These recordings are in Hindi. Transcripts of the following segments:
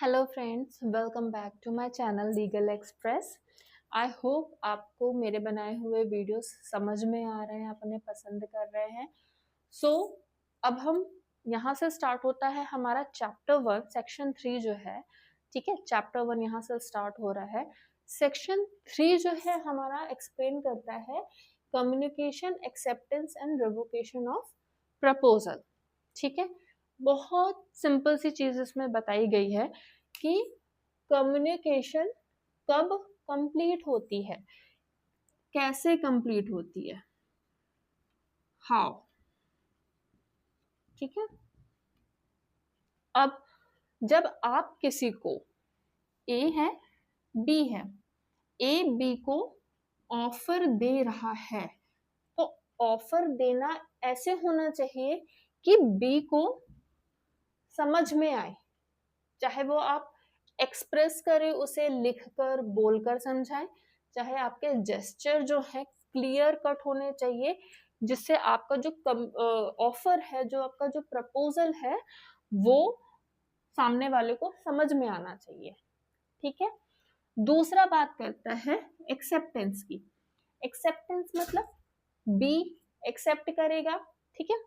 Hello friends, welcome back to my channel Legal Express. I hope आपको मेरे बनाए हुए वीडियोस समझ में आ रहे हैं, आप उन्हें पसंद कर रहे हैं। अब हम यहाँ से स्टार्ट होता है हमारा चैप्टर 1 सेक्शन 3 जो है। ठीक है, चैप्टर 1 यहाँ से स्टार्ट हो रहा है। सेक्शन 3 जो है हमारा एक्सप्लेन करता है communication, acceptance and revocation of proposal. ठीक है, बहुत सिंपल सी चीज इसमें बताई गई है कि कम्युनिकेशन कब कंप्लीट होती है, कैसे कंप्लीट होती है, हाउ। ठीक है, अब जब आप किसी को, ए है बी है, ए बी को ऑफर दे रहा है, तो ऑफर देना ऐसे होना चाहिए कि बी को समझ में आए। चाहे वो आप एक्सप्रेस करें, उसे लिखकर बोलकर समझाएं, चाहे आपके जेस्चर जो है क्लियर कट होने चाहिए, जिससे आपका जो ऑफर है, जो आपका जो प्रपोजल है, वो सामने वाले को समझ में आना चाहिए। ठीक है, दूसरा बात करता है एक्सेप्टेंस की। एक्सेप्टेंस मतलब बी एक्सेप्ट करेगा। ठीक है,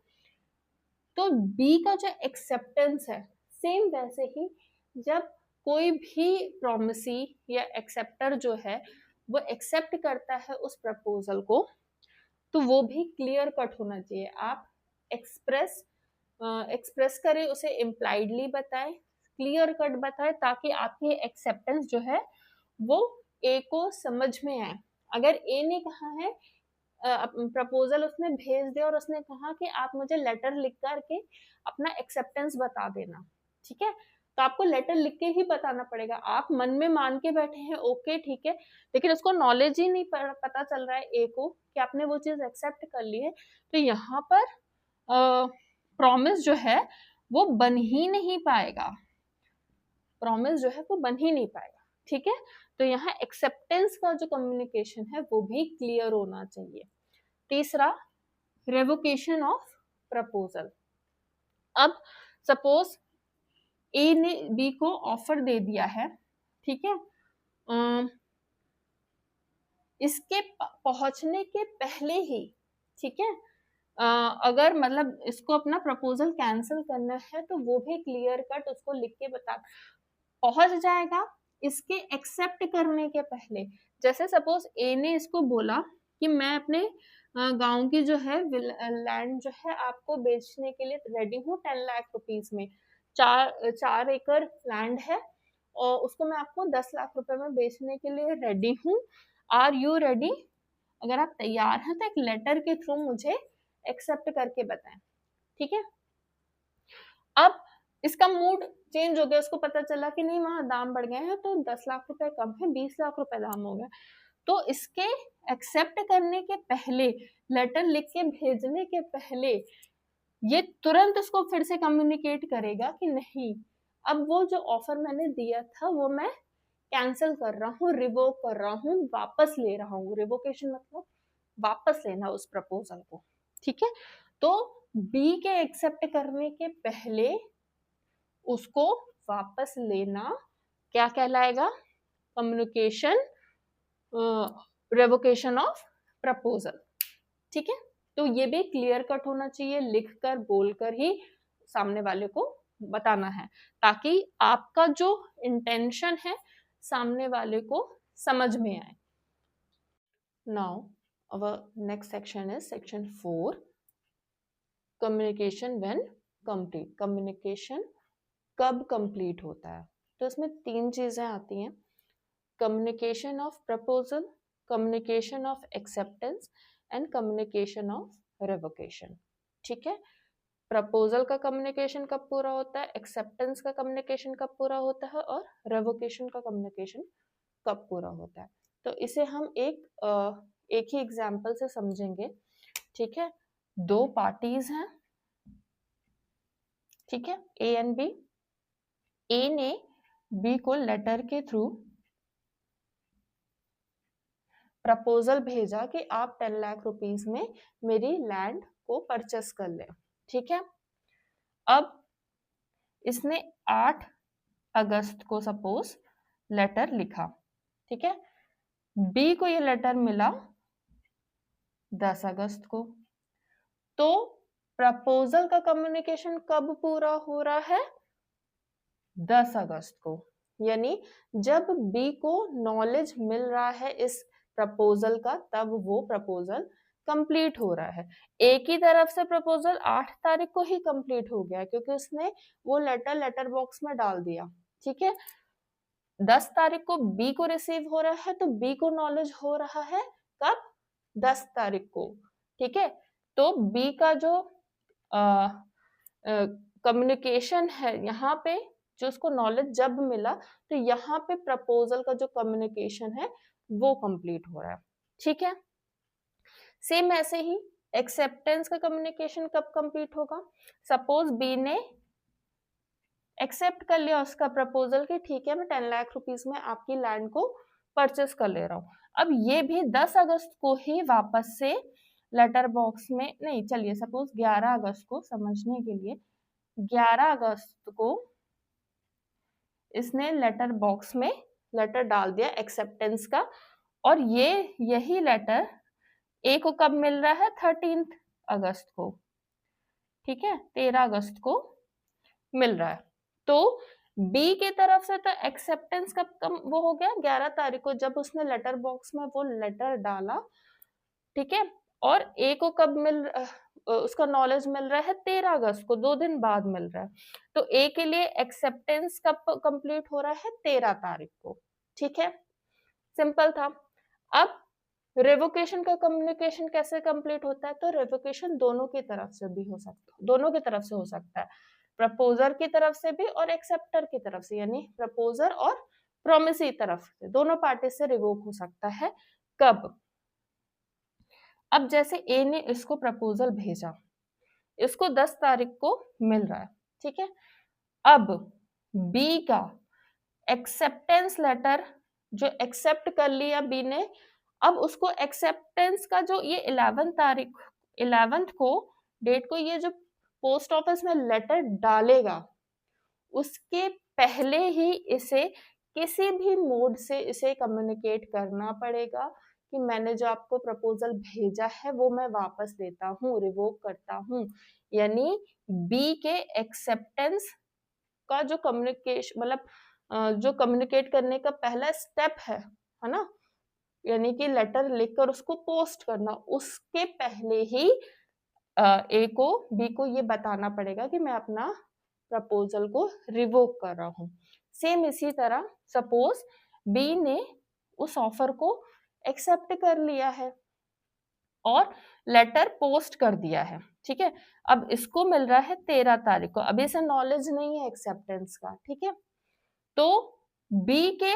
तो बी का जो एक्सेप्टेंस है, सेम वैसे ही जब कोई भी प्रोमिसी या एक्सेप्टर जो है वो एक्सेप्ट करता है उस प्रपोजल को, तो वो भी क्लियर कट होना चाहिए। आप एक्सप्रेस करें, उसे इम्प्लाइडली बताएं, क्लियर कट बताएं, ताकि आपकी एक्सेप्टेंस जो है वो ए को समझ में आए। अगर ए ने कहा है, प्रपोजल उसने भेज दिया और उसने कहा कि आप मुझे लेटर लिख करके अपना एक्सेप्टेंस बता देना। ठीक है, तो आपको लेटर लिख के ही बताना पड़ेगा। आप मन में मान के बैठे हैं, ओके ठीक है, लेकिन उसको नॉलेज ही नहीं पता चल रहा है ए को कि आपने वो चीज एक्सेप्ट कर ली है, तो यहाँ पर प्रॉमिस जो है वो बन ही नहीं पाएगा। प्रॉमिस जो है वो बन ही नहीं पाएगा। ठीक है, तो यहाँ एक्सेप्टेंस का जो कम्युनिकेशन है वो भी क्लियर होना चाहिए। तीसरा, रेवोकेशन ऑफ प्रपोजल। अब सपोज ए ने बी को ऑफर दे दिया है। ठीक है, इसके पहुंचने के पहले ही, ठीक है, अगर मतलब इसको अपना प्रपोजल कैंसिल करना है तो वो भी क्लियर कट उसको लिख के बता, पहुंच जाएगा इसके एक्सेप्ट करने के पहले। जैसे सपोज ए ने इसको बोला कि मैं अपने गांव की जो है लैंड जो है आपको बेचने के लिए रेडी हूँ 10 लाख रुपीस में। 4 एकड़ लैंड है और उसको मैं आपको 10 लाख रुपए में बेचने के लिए रेडी हूँ। Are you ready? अगर आप तैयार हैं तो एक लेटर के थ्रू मुझे एक्सेप्ट करके बताएं। ठीक है, अब इसका मूड चेंज हो गया, उसको पता चला कि नहीं वहां दाम बढ़ गए हैं, तो 10 लाख रुपए कम है, 20 लाख रुपए दाम हो गया। तो इसके एक्सेप्ट करने के पहले, लेटर लिख के भेजने के पहले, ये तुरंत उसको फिर से कम्युनिकेट करेगा कि नहीं, अब वो जो ऑफर मैंने दिया था वो मैं कैंसिल कर रहा हूँ, रिवोक कर रहा हूँ, वापस ले रहा हूँ। रिवोकेशन मतलब वापस लेना उस प्रपोजल को। ठीक है, तो बी के एक्सेप्ट करने के पहले उसको वापस लेना क्या कहलाएगा? Communication, revocation of proposal. ठीक है, तो ये भी क्लियर कट होना चाहिए, लिखकर बोलकर ही सामने वाले को बताना है, ताकि आपका जो इंटेंशन है सामने वाले को समझ में आए। Now our next section is section 4, communication when complete. Communication कब कंप्लीट होता है? तो इसमें 3 चीजें आती हैं: communication of proposal, communication of acceptance and communication of revocation. ठीक है, प्रपोजल का कम्युनिकेशन कब पूरा होता है, एक्सेप्टेंस का कम्युनिकेशन कब पूरा होता है, और रेवोकेशन का कम्युनिकेशन कब पूरा होता है। तो इसे हम एक ही एग्जाम्पल से समझेंगे। ठीक है, 2 पार्टीज हैं। ठीक है, ए एंड बी। ए ने बी को लेटर के थ्रू प्रपोजल भेजा कि आप 10 लाख रुपीस में मेरी लैंड को परचेस कर ले। ठीक है, अब इसने 8 अगस्त को सपोज लेटर लिखा, ठीक है। बी को ये लेटर मिला 10 अगस्त को। तो प्रपोजल का कम्युनिकेशन कब पूरा हो रहा है? 10 अगस्त को। यानी जब बी को नॉलेज मिल रहा है इस प्रपोजल का, तब वो प्रपोजल कंप्लीट हो रहा है। ए की तरफ से प्रपोजल 8 तारीख को ही कंप्लीट हो गया क्योंकि उसने वो लेटर बॉक्स में डाल दिया, ठीक है। 10 तारीख को बी को रिसीव हो रहा है, तो बी को नॉलेज हो रहा है कब? 10 तारीख को, ठीक है। तो बी का जो कम्युनिकेशन है यहाँ पे, जो उसको नॉलेज जब मिला, तो यहाँ पे प्रपोजल का जो कम्युनिकेशन है वो कंप्लीट हो रहा है, ठीक है। सेम ऐसे ही एक्सेप्टेंस का कम्युनिकेशन कब कंप्लीट होगा? सपोज बी ने एक्सेप्ट कर लिया उसका प्रपोजल कि ठीक है मैं 10 लाख रुपीस में आपकी लैंड को परचेस कर ले रहा हूँ। अब ये भी 10 अगस्त को ही वापस से लेटर बॉक्स में, नहीं चलिए सपोज 11 अगस्त को समझने के लिए, 11 अगस्त को इसने लेटर बॉक्स में लेटर डाल दिया एक्सेप्टेंस का, और ये यही लेटर ए को कब मिल रहा है? 13 अगस्त को, ठीक है, 13 अगस्त को मिल रहा है। तो बी की तरफ से तो एक्सेप्टेंस कब कम वो हो गया? 11 तारीख को, जब उसने लेटर बॉक्स में वो लेटर डाला, ठीक है। और ए को कब उसका नॉलेज मिल रहा है? 13 अगस्त को, 2 दिन बाद मिल रहा है। तो ए के लिए एक्सेप्टेंस कब कंप्लीट हो रहा है? 13 तारीख को, ठीक है। सिंपल था। अब रेवोकेशन का कम्युनिकेशन कैसे कंप्लीट होता है? तो रेवोकेशन दोनों की तरफ से भी हो सकता है, दोनों की तरफ से हो सकता है, प्रपोजर की तरफ से भी और एक्सेप्टर की तरफ से, यानी प्रपोजर और प्रोमिसी तरफ से, दोनों पार्टी से रिवोक हो सकता है। कब? अब जैसे ए ने इसको प्रपोजल भेजा, इसको 10 तारीख को मिल रहा है, ठीक है। अब बी का एक्सेप्टेंस लेटर जो एक्सेप्ट कर लिया बी ने, अब उसको एक्सेप्टेंस का जो ये 11th को डेट को ये जो पोस्ट ऑफिस में लेटर डालेगा, उसके पहले ही इसे किसी भी मोड से इसे कम्युनिकेट करना पड़ेगा कि मैंने जो आपको प्रपोजल भेजा है वो मैं वापस लेता हूँ, रिवोक करता हूँ। यानी बी के एक्सेप्टेंस का जो कम्युनिकेशन, मतलब जो कम्युनिकेट करने का पहला स्टेप है ना, यानी कि लेटर लिखकर उसको पोस्ट करना, उसके पहले ही ए को बी को ये बताना पड़ेगा कि मैं अपना प्रपोजल को रिवोक कर रहा हूँ। सेम इसी तरह सपोज बी ने उस ऑफर को एक्सेप्ट कर लिया है और लेटर पोस्ट कर दिया है, ठीक है। अब इसको मिल रहा है 13 तारीख को, अभी इसे नॉलेज नहीं है एक्सेप्टेंस का, ठीक है। तो बी के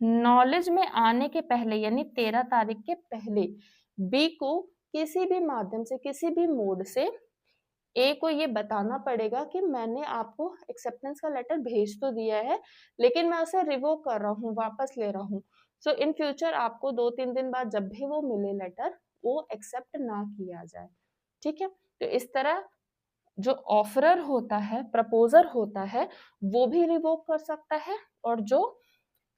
नॉलेज में आने के पहले, यानी 13 तारीख के पहले, बी को किसी भी माध्यम से, किसी भी मोड से ए को ये बताना पड़ेगा कि मैंने आपको एक्सेप्टेंस का लेटर भेज तो दिया है, लेकिन मैं उसे रिवोक कर रहा हूँ, वापस ले रहा हूँ। सो इन फ्यूचर आपको 2-3 दिन बाद जब भी वो मिले लेटर, वो एक्सेप्ट ना किया जाए, ठीक है। तो इस तरह जो ऑफरर होता है, प्रपोजर होता है, वो भी रिवोक कर सकता है, और जो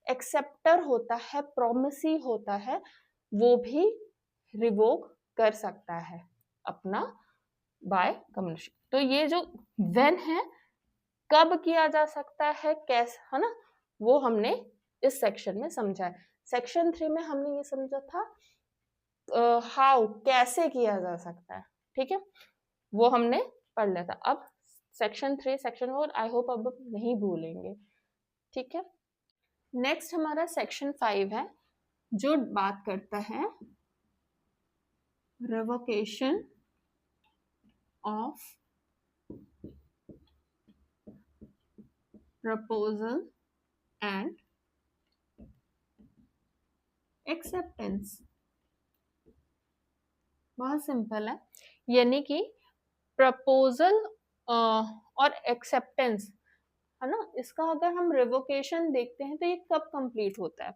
एक्सेप्टर होता है, प्रोमिसी होता है, वो भी रिवोक कर सकता है अपना बाय कम्युनिकेशन। तो ये जो व्हेन है, कब किया जा सकता है, कैसे, है ना, वो हमने इस सेक्शन में समझा है। सेक्शन 3 में हमने ये समझा था हाउ, कैसे किया जा सकता है, ठीक है, वो हमने पढ़ लिया था। अब सेक्शन 3, सेक्शन 4 आई होप अब नहीं भूलेंगे, ठीक है। नेक्स्ट हमारा सेक्शन 5 है, जो बात करता है revocation of proposal and acceptance. बहुत सिंपल है, यानी कि प्रपोजल और एक्सेप्टेंस, है ना, इसका अगर हम रिवोकेशन देखते हैं तो ये कब कंप्लीट होता है?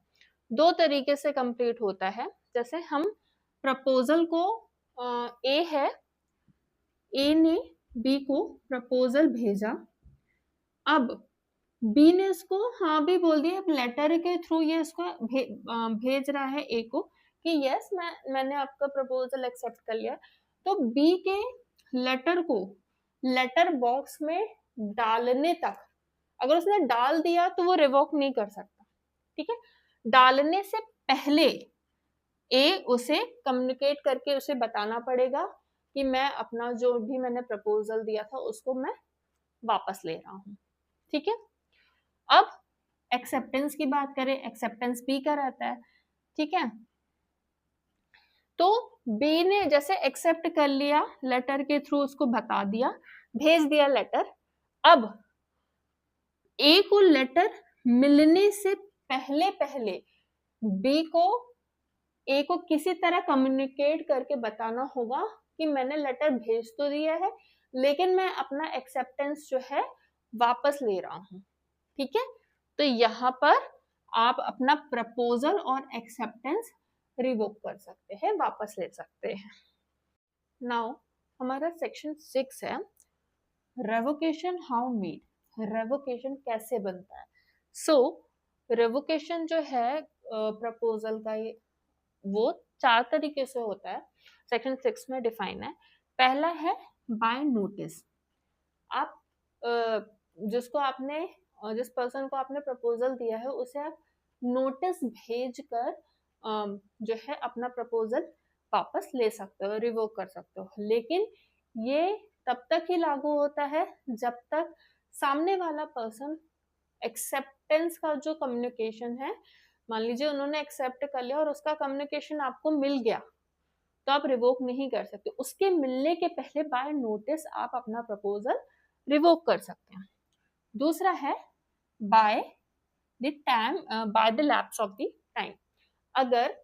2 तरीके से कंप्लीट होता है। जैसे हम प्रपोजल को, ए है, ए ने बी को प्रपोजल भेजा, अब बी ने इसको हाँ भी बोल दिया, लेटर के थ्रू ये इसको भेज रहा है ए को कि यस मैंने आपका प्रपोजल एक्सेप्ट कर लिया। तो बी के लेटर को लेटर बॉक्स में डालने तक, अगर उसने डाल दिया तो वो रिवोक नहीं कर सकता, ठीक है। डालने से पहले ए उसे कम्युनिकेट करके उसे बताना पड़ेगा कि मैं अपना जो भी मैंने प्रपोजल दिया था उसको मैं वापस ले रहा हूँ, ठीक है। अब एक्सेप्टेंस की बात करें, एक्सेप्टेंस बी का रहता है, ठीक है। तो बी ने जैसे एक्सेप्ट कर लिया, लेटर के थ्रू उसको बता दिया, भेज दिया लेटर। अब ए को लेटर मिलने से पहले पहले बी को ए को किसी तरह कम्युनिकेट करके बताना होगा कि मैंने लेटर भेज तो दिया है लेकिन मैं अपना एक्सेप्टेंस जो है वापस ले रहा हूं, ठीक है। तो यहाँ पर आप अपना प्रपोजल और एक्सेप्टेंस रिवोक कर सकते हैं, वापस ले सकते हैं। नाउ हमारा सेक्शन 6 है रेवोकेशन हाउ मेड। रेवोकेशन कैसे बनता है? सो रेवोकेशन जो है प्रपोजल का वो 4 तरीके से होता है, सेक्शन 6 में डिफाइन है। पहला है बाय नोटिस। आप जिसको आपने जिस पर्सन को आपने प्रपोजल दिया है उसे आप नोटिस भेजकर जो है अपना प्रपोजल वापस ले सकते हो, रिवोक कर सकते हो। लेकिन ये तब तक ही लागू होता है जब तक सामने वाला पर्सन एक्सेप्टेंस का जो कम्युनिकेशन है, मान लीजिए उन्होंने एक्सेप्ट कर लिया और उसका कम्युनिकेशन आपको मिल गया तो आप रिवोक नहीं कर सकते। उसके मिलने के पहले बाय नोटिस आप अपना प्रपोजल रिवोक कर सकते हैं। दूसरा है by the time, by the lapse of the time. अगर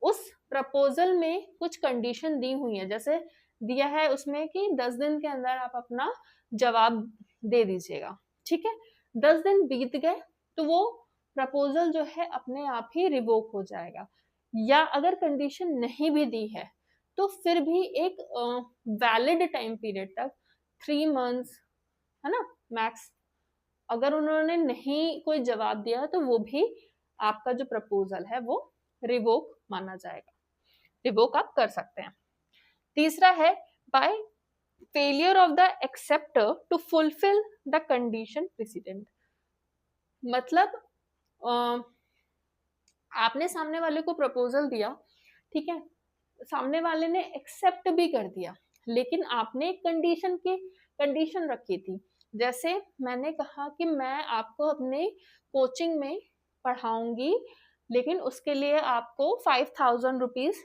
उस प्रपोजल में कुछ कंडीशन दी हुई है, जैसे दिया है उसमें कि 10 दिन के अंदर आप अपना जवाब दे दीजिएगा, ठीक है। 10 दिन बीत गए तो वो प्रपोजल जो है अपने आप ही रिवोक हो जाएगा। या अगर कंडीशन नहीं भी दी है तो फिर भी एक वैलिड टाइम पीरियड तक 3 मंथ्स है ना मैक्स, अगर उन्होंने नहीं कोई जवाब दिया तो वो भी आपका जो प्रपोजल है वो रिवोक माना जाएगा, रिवोक आप कर सकते हैं। तीसरा है by failure of the acceptor to fulfil the condition precedent. मतलब आपने सामने वाले को प्रपोजल दिया, ठीक है, सामने वाले ने एक्सेप्ट भी कर दिया लेकिन आपने एक कंडीशन रखी थी। जैसे मैंने कहा कि मैं आपको अपने कोचिंग में पढ़ाऊंगी लेकिन उसके लिए आपको 5,000 रुपीज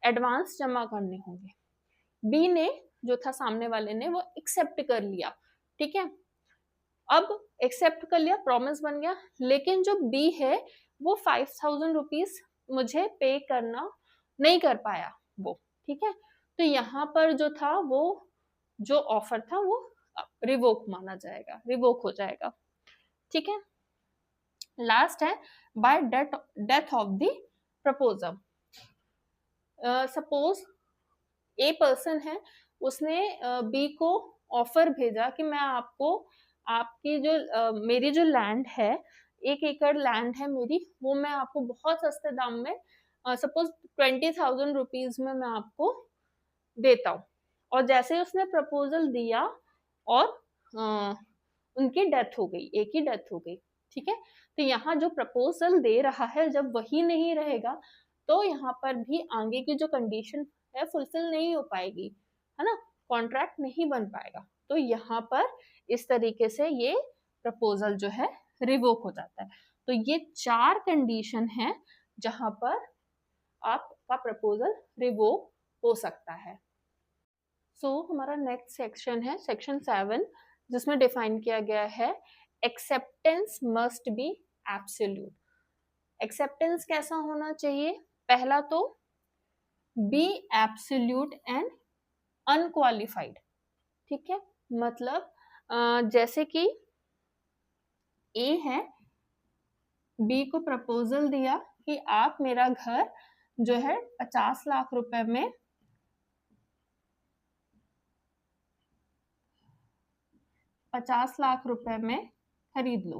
एडवांस जमा करने होंगे। बी ने जो था सामने वाले ने वो एक्सेप्ट कर लिया, ठीक है। अब एक्सेप्ट कर लिया, प्रॉमिस बन गया, लेकिन जो बी है वो 5,000 रुपीज मुझे पे करना नहीं कर पाया वो, ठीक है। तो यहाँ पर जो था वो जो ऑफर था वो रिवोक माना जाएगा, रिवोक हो जाएगा, ठीक है। लास्ट है bye death of the proposal. Suppose a person है, उसने बी को ऑफर भेजा कि मैं आपको आपकी जो मेरी जो लैंड है, 1 एकड़ लैंड है मेरी, वो मैं आपको बहुत सस्ते दाम में सपोज 20,000 रुपीज में मैं आपको देता हूँ। और जैसे ही उसने प्रपोजल दिया और उनकी डेथ हो गई, एक ही डेथ हो गई, ठीक है। तो यहाँ जो प्रपोजल दे रहा है जब वही नहीं रहेगा तो यहाँ पर भी आगे की जो कंडीशन है फुलफिल नहीं हो पाएगी, है ना, कॉन्ट्रैक्ट नहीं बन पाएगा। तो यहाँ पर इस तरीके से ये प्रपोजल जो है रिवोक हो जाता है। तो ये 4 कंडीशन है जहां पर आपका प्रपोजल रिवोक हो सकता है। हमारा नेक्स्ट सेक्शन है सेक्शन 7 जिसमें डिफाइन किया गया है acceptance must be absolute. Acceptance कैसा होना चाहिए? पहला तो बी एब्सोल्यूट एंड अनक्वालिफाइड, ठीक है। मतलब जैसे कि ए है, बी को प्रपोजल दिया कि आप मेरा घर जो है 50 लाख रुपए में 50 लाख रुपए में खरीद लो,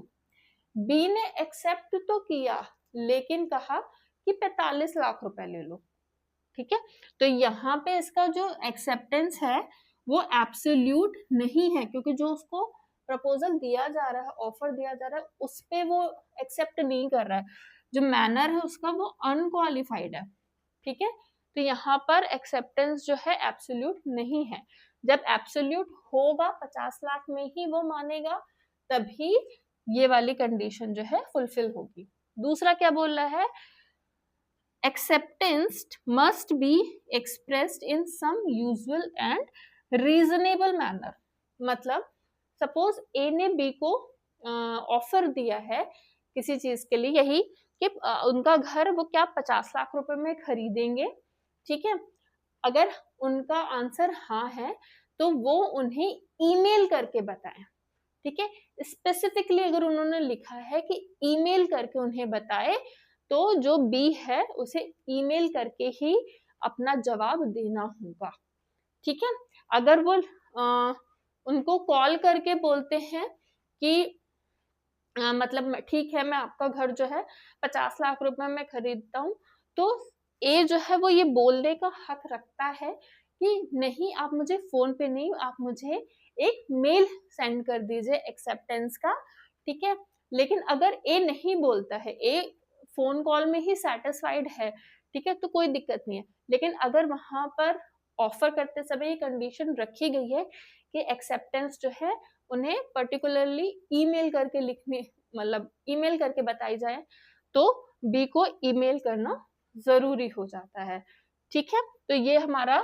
बी ने एक्सेप्ट तो किया लेकिन कहा कि 45 लाख रुपए ले लो, ठीक है। तो यहाँ पे इसका जो एक्सेप्टेंस है वो एब्सोल्यूट नहीं है, क्योंकि जो उसको प्रपोजल दिया जा रहा है, ऑफर दिया जा रहा है, उस पे वो एक्सेप्ट नहीं कर रहा है, जो मैनर है उसका वो अनक्वालिफाइड है, ठीक है। तो यहाँ पर एक्सेप्टेंस जो है एब्सोल्यूट नहीं है। जब एब्सोल्यूट होगा 50 लाख में ही वो मानेगा, तभी ये वाली कंडीशन जो है फुलफिल होगी। दूसरा क्या बोल रहा है, acceptance must be expressed in some usual and reasonable manner। मतलब सपोज ए ने बी को ऑफर दिया है किसी चीज के लिए, यही कि उनका घर वो क्या 50 लाख रुपए में खरीदेंगे, ठीक है। अगर उनका आंसर हाँ है तो वो उन्हें ईमेल करके बताएं, ठीक है। स्पेसिफिकली अगर उन्होंने लिखा है कि ईमेल करके उन्हें बताए, तो जो बी है उसे ईमेल करके ही अपना जवाब देना होगा, ठीक है। अगर वो उनको कॉल करके बोलते हैं कि मतलब ठीक है मैं आपका घर जो है 50 लाख रुपए में खरीदता हूँ, तो ए जो है वो ये बोलने का हक रखता है कि नहीं आप मुझे फोन पे नहीं, आप मुझे एक मेल सेंड कर दीजिए एक्सेप्टेंस का, ठीक है। लेकिन अगर ए नहीं बोलता है, ए फोन कॉल में ही सेटिस्फाइड है, ठीक है, तो कोई दिक्कत नहीं है। लेकिन अगर वहां पर ऑफर करते समय ये कंडीशन रखी गई है कि एक्सेप्टेंस जो है उन्हें पर्टिकुलरली ईमेल करके लिखने, मतलब ईमेल करके बताई जाए, तो बी को ईमेल करना जरूरी हो जाता है, ठीक है। तो ये हमारा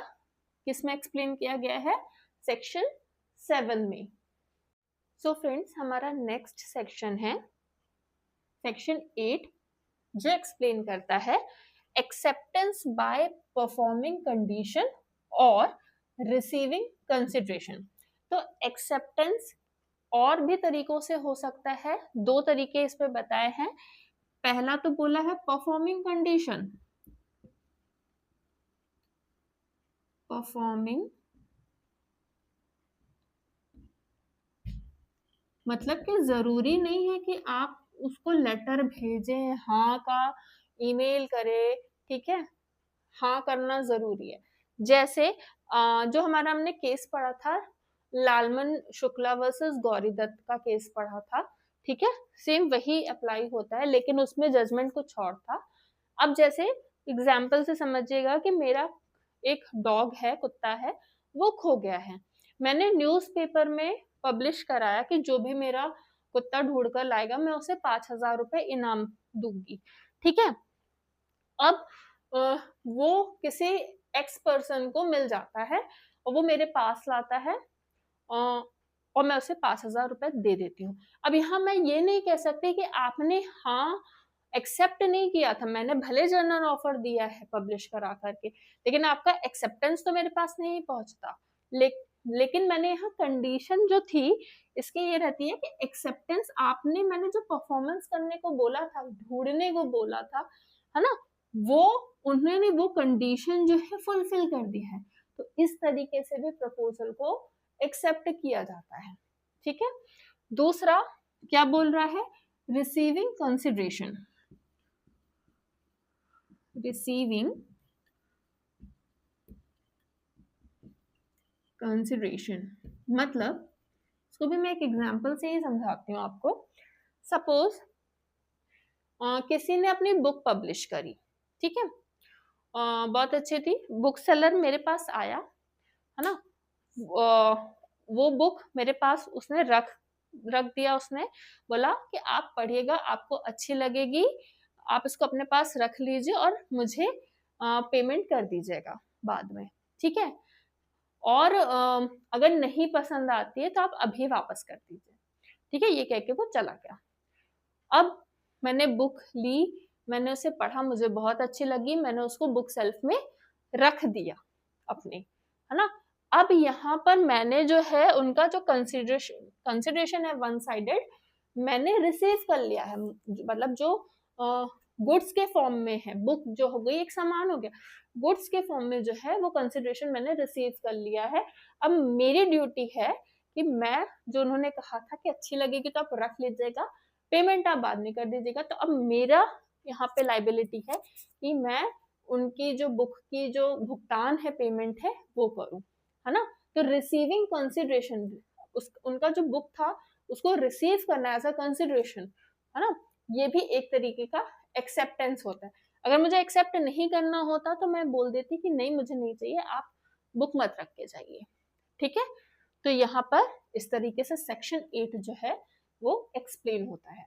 किसमें एक्सप्लेन किया गया है, सेक्शन 7 में। सो फ्रेंड्स हमारा नेक्स्ट सेक्शन है सेक्शन 8, जो एक्सप्लेन करता है एक्सेप्टेंस बाय परफॉर्मिंग कंडीशन और रिसीविंग कंसिडरेशन। तो एक्सेप्टेंस और भी तरीकों से हो सकता है, 2 तरीके इस पे बताए हैं। पहला तो बोला है परफॉर्मिंग कंडीशन, परफॉर्मिंग मतलब कि जरूरी नहीं है कि आप उसको लेटर भेजें, हाँ का ईमेल करें, ठीक है, हाँ करना जरूरी है। जैसे जो हमारा हमने केस पढ़ा था लालमन शुक्ला वर्सेस गौरी दत्त का केस पढ़ा था, ठीक है, सेम वही अप्लाई होता है, लेकिन उसमें जजमेंट कुछ और था। अब जैसे एग्जाम्पल से समझिएगा कि मेरा एक डॉग है, कुत्ता है, वो खो गया है, मैंने न्यूज़पेपर में पब्लिश कराया कि जो भी मेरा कुत्ता ढूंढ कर लाएगा मैं उसे 5,000 रुपए इनाम दूंगी, ठीक है। अब वो किसी एक्स पर्सन को मिल जाता है और वो मेरे पास लाता है और मैं उसे 5,000 रुपए दे देती हूँ। अब यहाँ मैं ये नहीं कह सकती कि आपने हाँ एक्सेप्ट नहीं किया था, मैंने भले जर्नल ऑफर दिया है पब्लिश करा करके, लेकिन आपका एक्सेप्टेंस तो मेरे पास नहीं पहुंचता। लेकिन मैंने यहाँ कंडीशन जो थी इसकी ये रहती है कि एक्सेप्टेंस आपने, मैंने जो परफॉर्मेंस करने को बोला था, ढूंढने को बोला था, है ना, वो उन्होंने वो कंडीशन जो है फुलफिल कर दी है। तो इस तरीके से भी प्रपोजल को एक्सेप्ट किया जाता है, ठीक है। दूसरा क्या बोल रहा है, रिसीविंग कंसिडरेशन। रिसीविंग कंसिडरेशन मतलब इसको भी मैं एक एग्जांपल से ही समझाती हूँ आपको। सपोज किसी ने अपनी बुक पब्लिश करी, ठीक है, बहुत अच्छी थी, बुक सेलर मेरे पास आया, है ना, वो बुक मेरे पास उसने रख दिया, उसने बोला कि आप पढ़िएगा, आपको अच्छी लगेगी, आप इसको अपने पास रख लीजिए और मुझे पेमेंट कर दीजिएगा बाद में, ठीक है, और अगर नहीं पसंद आती है तो आप अभी वापस कर दीजिए, ठीक है। ये कह के वो चला गया। अब मैंने बुक ली, मैंने उसे पढ़ा, मुझे बहुत अच्छी लगी, मैंने उसको बुक सेल्फ में रख दिया अपने, है ना। अब यहाँ पर मैंने जो है उनका जो कंसिडरेशन है वन साइडेड, मैंने रिसीव कर लिया है, मतलब जो गुड्स के फॉर्म में है, बुक जो हो गई एक सामान हो गया, गुड्स के फॉर्म में जो है वो कंसिडरेशन मैंने रिसीव कर लिया है। अब मेरी ड्यूटी है कि मैं, जो उन्होंने कहा था कि अच्छी लगेगी तो आप रख लीजिएगा, पेमेंट आप बाद में कर दीजिएगा। तो अब मेरा यहाँ पे लाइबिलिटी है कि मैं उनकी जो बुक की जो भुगतान है, पेमेंट है, वो करूँ, है ना। तो रिसीविंग कंसिडरेशन, उनका जो बुक था उसको रिसीव करना एज अ कंसिडरेशन, है ना, ये भी एक तरीके का एक्सेप्टेंस होता है। अगर मुझे एक्सेप्ट नहीं करना होता तो मैं बोल देती कि नहीं, मुझे नहीं चाहिए, आप बुक मत रख के जाइए, ठीक है। तो यहाँ पर इस तरीके से सेक्शन 8 जो है वो एक्सप्लेन होता है।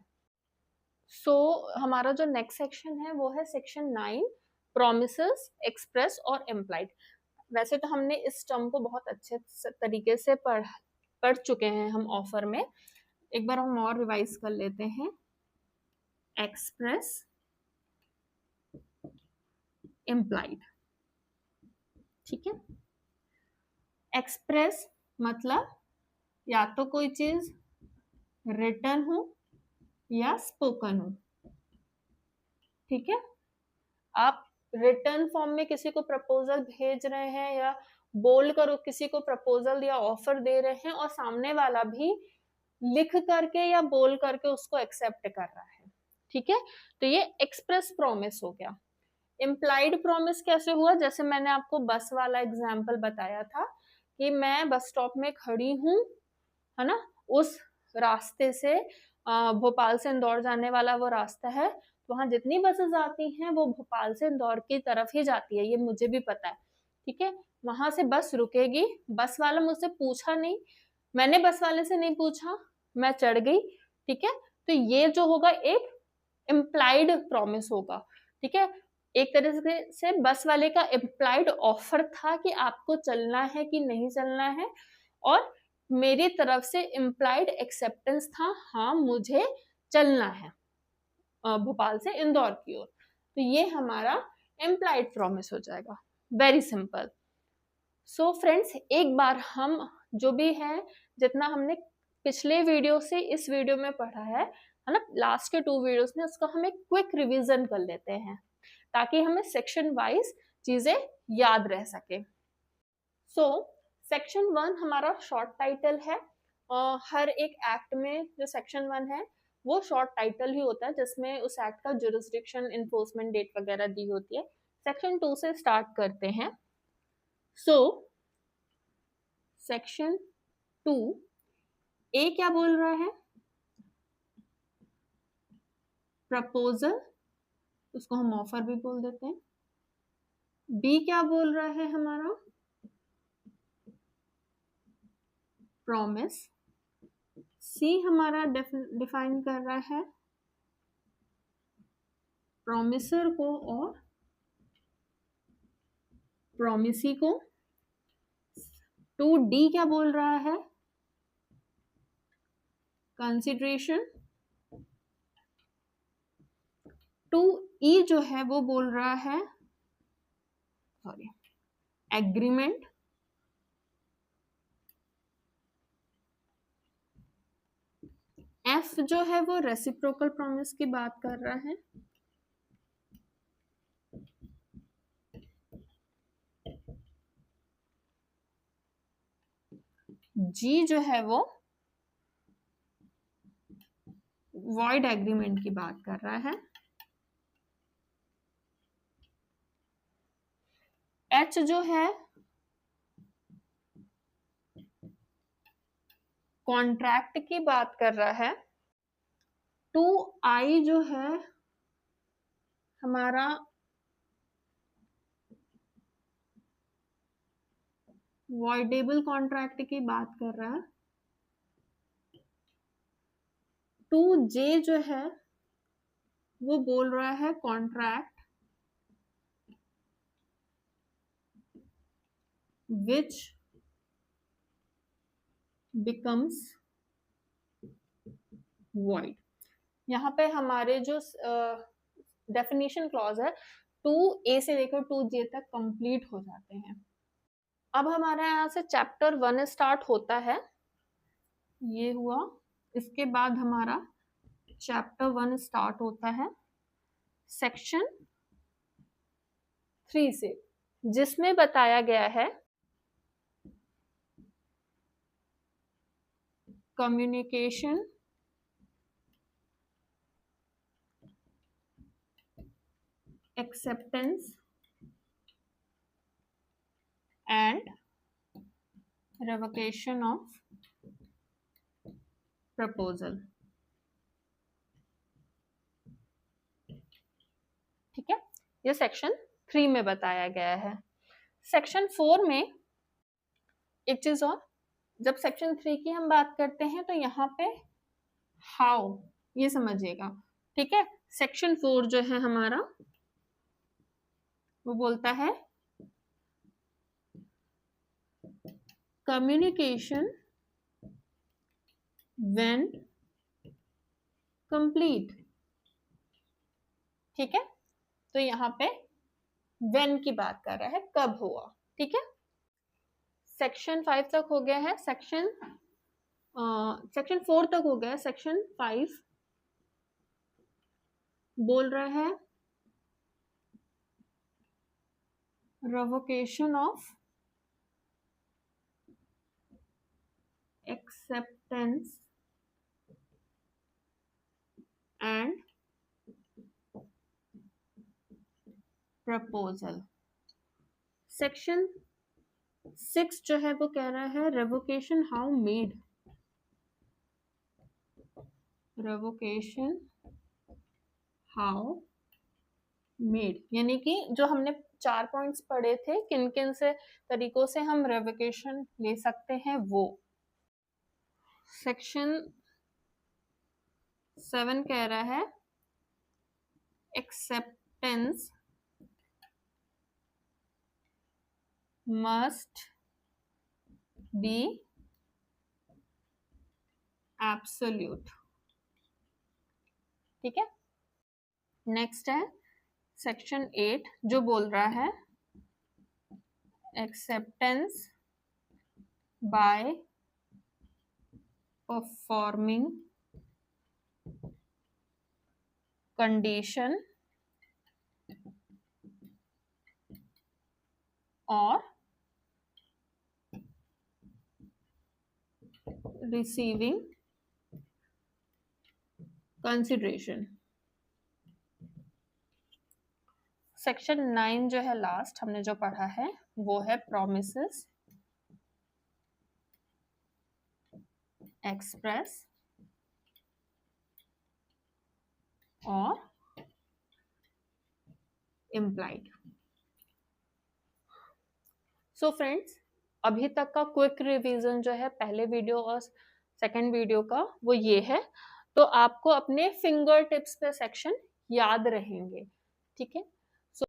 सो हमारा जो नेक्स्ट सेक्शन है वो है सेक्शन 9, प्रोमिसेस, एक्सप्रेस और इम्प्लाइड। वैसे तो हमने इस टर्म को बहुत अच्छे तरीके से पढ़ चुके हैं हम ऑफर में, एक बार हम और रिवाइज कर लेते हैं। एक्सप्रेस, इम्प्लाइड, ठीक है। एक्सप्रेस मतलब या तो कोई चीज रिटन हो या स्पोकन हो, ठीक है। आप रिटर्न फॉर्म में किसी को प्रपोजल भेज रहे हैं या बोल कर किसी को प्रपोजल या ऑफर दे रहे हैं और सामने वाला भी लिख करके या बोल करके उसको एक्सेप्ट कर रहा है, ठीक है। तो ये एक्सप्रेस प्रॉमिस हो गया। इम्प्लाइड प्रॉमिस कैसे हुआ, जैसे मैंने आपको बस वाला एग्जाम्पल बताया था कि मैं बस स्टॉप में खड़ी हूँ, है ना, उस रास्ते से भोपाल से इंदौर जाने वाला वो रास्ता है, वहां जितनी बसेस आती हैं वो भोपाल से इंदौर की तरफ ही जाती है, ये मुझे भी पता है, ठीक है। वहां से बस रुकेगी, बस वाला मुझसे पूछा नहीं, मैंने बस वाले से नहीं पूछा, मैं चढ़ गई, ठीक है। तो ये जो होगा एक इम्प्लाइड प्रॉमिस होगा, ठीक है। एक तरह से बस वाले का इम्प्लाइड ऑफर था कि आपको चलना है कि नहीं चलना है, और मेरी तरफ से इम्प्लाइड एक्सेप्टेंस था, हाँ मुझे चलना है भोपाल से इंदौर की ओर। तो ये हमारा इम्प्लाइड प्रॉमिस हो जाएगा, वेरी सिंपल। सो फ्रेंड्स, एक बार हम जो भी है, जितना हमने पिछले वीडियो से इस वीडियो में पढ़ा है ना, लास्ट के 2 वीडियोस में, उसका हम एक क्विक रिवीजन कर लेते हैं ताकि हमें सेक्शन वाइज चीजें याद रह सके। सो सेक्शन 1 हमारा शॉर्ट टाइटल है, हर एक एक्ट में जो सेक्शन 1 है वो शॉर्ट टाइटल ही होता है, जिसमें उस एक्ट का जुरिस्डिक्शन, इन्फोर्समेंट डेट वगैरह दी होती है। सेक्शन 2 से स्टार्ट करते हैं। सो सेक्शन 2 ए क्या बोल रहा है, प्रपोजल, उसको हम ऑफर भी बोल देते हैं। बी क्या बोल रहा है हमारा, प्रॉमिस। सी हमारा डिफाइन कर रहा है प्रॉमिसर को और प्रॉमिसी को। 2D क्या बोल रहा है, कंसिडरेशन। 2E जो है वो बोल रहा है, सॉरी, एग्रीमेंट। F जो है वो रेसिप्रोकल प्रॉमिस की बात कर रहा है। G जो है वो वॉइड एग्रीमेंट की बात कर रहा है। H जो है कॉन्ट्रैक्ट की बात कर रहा है। 2I जो है हमारा वॉइडेबल कॉन्ट्रैक्ट की बात कर रहा है। 2J जो है वो बोल रहा है कॉन्ट्रैक्ट which becomes void। यहाँ पे हमारे जो डेफिनेशन क्लॉज है 2A से लेकर 2J तक कंप्लीट हो जाते हैं। अब हमारे यहाँ से चैप्टर 1 स्टार्ट होता है, ये हुआ। इसके बाद हमारा चैप्टर 1 स्टार्ट होता है सेक्शन 3 से, जिसमें बताया गया है communication acceptance and revocation of proposal। ठीक है, ये सेक्शन 3 में बताया गया है। सेक्शन 4 में एक चीज और, जब सेक्शन 3 की हम बात करते हैं तो यहाँ पे हाउ ये समझिएगा। ठीक है, सेक्शन 4 जो है हमारा वो बोलता है कम्युनिकेशन व्हेन कंप्लीट। ठीक है, तो यहाँ पे व्हेन की बात कर रहा है, कब हुआ। ठीक है, सेक्शन 5 तक हो गया है, सेक्शन 4 तक हो गया है। सेक्शन 5 बोल रहा है revocation of acceptance and proposal। Section 6 जो है वो कह रहा है revocation how made। revocation how made यानी कि जो हमने 4 पॉइंट्स पढ़े थे, किन किन से तरीकों से हम रेवोकेशन ले सकते हैं वो। सेक्शन 7 कह रहा है एक्सेप्टेंस मस्ट बी एब्सोल्यूट। ठीक है, नेक्स्ट है सेक्शन 8 जो बोल रहा है एक्सेप्टेंस बाय परफॉर्मिंग कंडीशन और रिसीविंग कंसिडरेशन। सेक्शन 9 जो है लास्ट हमने जो पढ़ा है वो है प्रोमिसेस एक्सप्रेस और इम्प्लाइड। सो फ्रेंड्स, अभी तक का क्विक रिवीजन जो है पहले वीडियो और सेकंड वीडियो का वो ये है, तो आपको अपने फिंगर टिप्स पे सेक्शन याद रहेंगे। ठीक है, so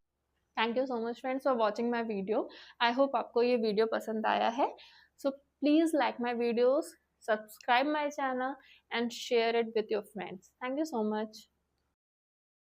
thank you so much friends for watching my video. I hope आपको ये वीडियो पसंद आया है। So please like my videos, subscribe my channel and share it with your friends. Thank you so much.